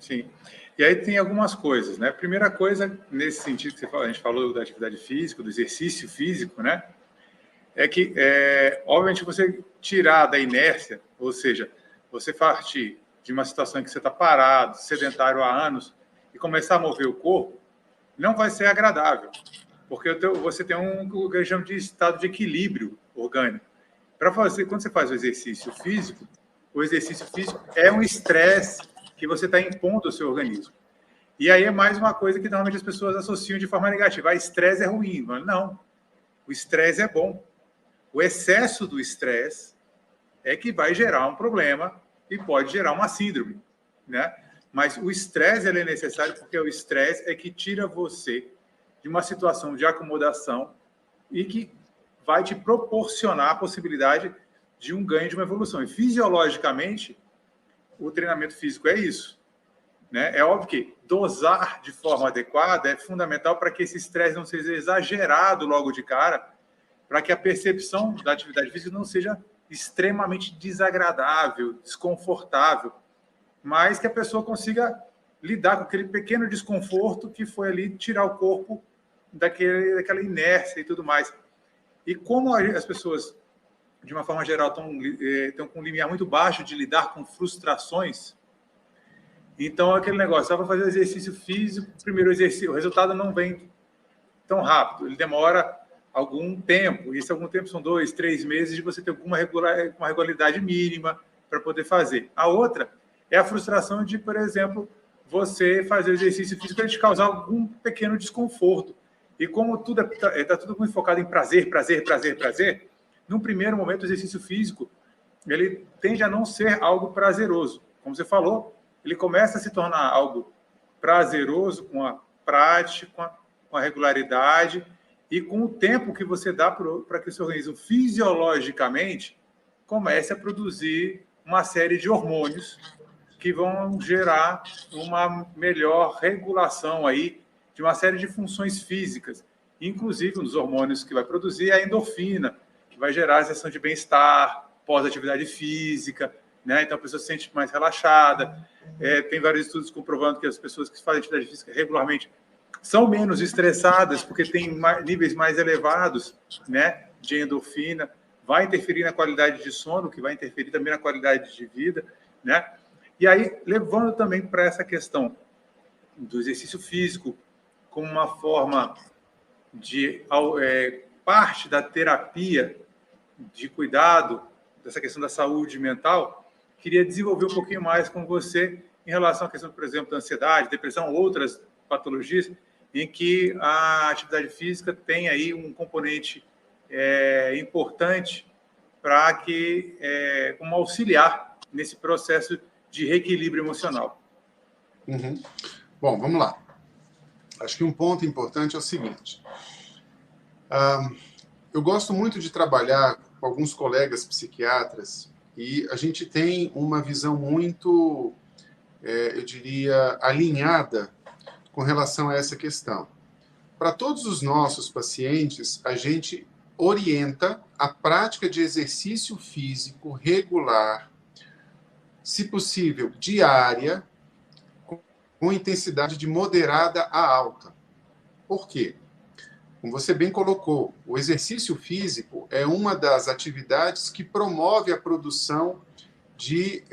Sim. E aí tem algumas coisas, né? Primeira coisa, nesse sentido que a gente falou da atividade física, do exercício físico, né? É que, obviamente, você tirar da inércia, ou seja, você partir de uma situação em que você está parado, sedentário há anos, e começar a mover o corpo, não vai ser agradável, porque você tem o que a gente chama de estado de equilíbrio orgânico. Para fazer, quando você faz o exercício físico é um estresse que você está impondo ao seu organismo. E aí é mais uma coisa que normalmente as pessoas associam de forma negativa. Estresse é ruim. Não, o estresse é bom. O excesso do estresse é que vai gerar um problema e pode gerar uma síndrome, né? Mas o estresse é necessário porque o estresse é que tira você de uma situação de acomodação e que vai te proporcionar a possibilidade de um ganho, de uma evolução. E fisiologicamente, o treinamento físico é isso, né? É óbvio que dosar de forma adequada é fundamental para que esse estresse não seja exagerado logo de cara, para que a percepção da atividade física não seja extremamente desagradável, desconfortável, mas que a pessoa consiga lidar com aquele pequeno desconforto que foi ali tirar o corpo daquela inércia e tudo mais. E como as pessoas, de uma forma geral, estão com um limiar muito baixo de lidar com frustrações, então aquele negócio, só para fazer exercício físico, primeiro exercício, o resultado não vem tão rápido, ele demora algum tempo, e esse algum tempo são 2, 3 meses de você ter uma regularidade mínima para poder fazer. A outra é a frustração de, por exemplo, você fazer o exercício físico e te causar algum pequeno desconforto. E como tudo está tudo muito focado em prazer, num primeiro momento o exercício físico ele tende a não ser algo prazeroso. Como você falou, ele começa a se tornar algo prazeroso com a prática, com a regularidade e com o tempo que você dá para que o seu organismo fisiologicamente comece a produzir uma série de hormônios que vão gerar uma melhor regulação aí de uma série de funções físicas, inclusive um dos hormônios que vai produzir é a endorfina, que vai gerar a sensação de bem-estar pós-atividade física, né? Então a pessoa se sente mais relaxada. Tem vários estudos comprovando que as pessoas que fazem atividade física regularmente são menos estressadas porque têm níveis mais elevados, né, de endorfina, vai interferir na qualidade de sono, que vai interferir também na qualidade de vida, né? E aí, levando também para essa questão do exercício físico como uma forma de parte da terapia de cuidado dessa questão da saúde mental, queria desenvolver um pouquinho mais com você em relação à questão, por exemplo, da ansiedade, depressão, outras patologias em que a atividade física tem aí um componente importante para que como auxiliar nesse processo de reequilíbrio emocional. Uhum. Bom, vamos lá. Acho que um ponto importante é o seguinte. Eu gosto muito de trabalhar com alguns colegas psiquiatras e a gente tem uma visão muito, eu diria, alinhada com relação a essa questão. Para todos os nossos pacientes, a gente orienta a prática de exercício físico regular, se possível, diária, com intensidade de moderada a alta. Por quê? Como você bem colocou, o exercício físico é uma das atividades que promove a produção de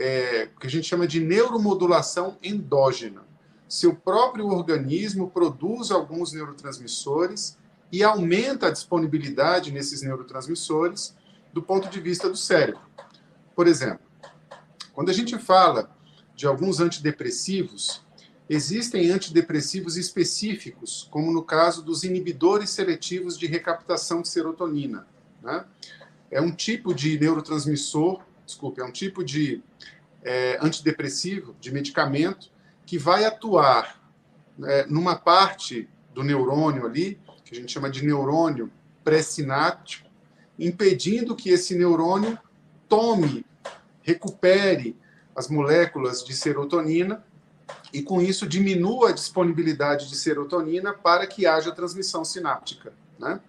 o que a gente chama de neuromodulação endógena. Seu próprio organismo produz alguns neurotransmissores e aumenta a disponibilidade nesses neurotransmissores do ponto de vista do cérebro. Por exemplo, quando a gente fala de alguns antidepressivos, existem antidepressivos específicos, como no caso dos inibidores seletivos de recaptação de serotonina, né? É um tipo de neurotransmissor, é um tipo de antidepressivo, de medicamento, que vai atuar numa parte do neurônio ali, que a gente chama de neurônio pré-sináptico, impedindo que esse neurônio recupere as moléculas de serotonina e, com isso, diminua a disponibilidade de serotonina para que haja transmissão sináptica, né?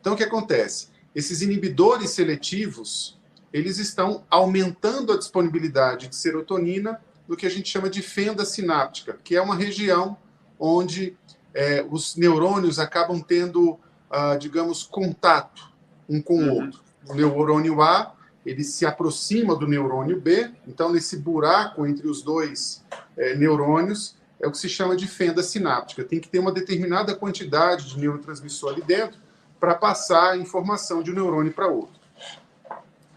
Então, o que acontece? Esses inibidores seletivos, eles estão aumentando a disponibilidade de serotonina do que a gente chama de fenda sináptica, que é uma região onde os neurônios acabam tendo, digamos, contato um com o outro. O neurônio A, ele se aproxima do neurônio B, então nesse buraco entre os dois neurônios é o que se chama de fenda sináptica. Tem que ter uma determinada quantidade de neurotransmissor ali dentro para passar a informação de um neurônio para outro.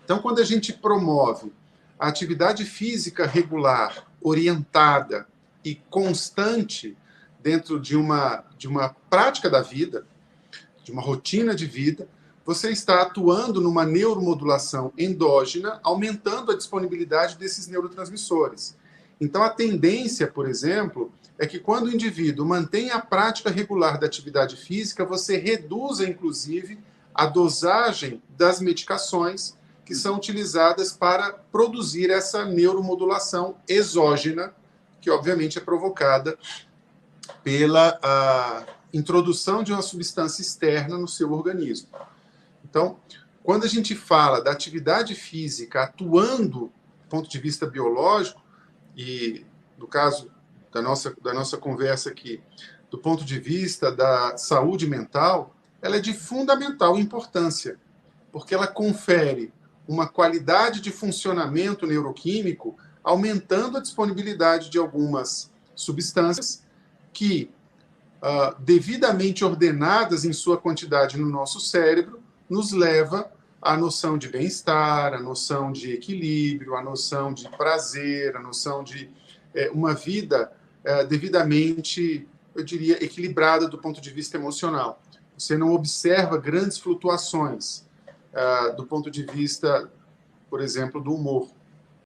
Então, quando a gente promove a atividade física regular, orientada e constante dentro de uma prática da vida, de uma rotina de vida, você está atuando numa neuromodulação endógena, aumentando a disponibilidade desses neurotransmissores. Então, a tendência, por exemplo, é que quando o indivíduo mantém a prática regular da atividade física, você reduza, inclusive, a dosagem das medicações que são utilizadas para produzir essa neuromodulação exógena, que obviamente é provocada pela introdução de uma substância externa no seu organismo. Então, quando a gente fala da atividade física atuando do ponto de vista biológico, e no caso da nossa conversa aqui, do ponto de vista da saúde mental, ela é de fundamental importância, porque ela confere uma qualidade de funcionamento neuroquímico, aumentando a disponibilidade de algumas substâncias que, devidamente ordenadas em sua quantidade no nosso cérebro, nos leva à noção de bem-estar, à noção de equilíbrio, à noção de prazer, à noção de uma vida devidamente, eu diria, equilibrada do ponto de vista emocional. Você não observa grandes flutuações do ponto de vista, por exemplo, do humor.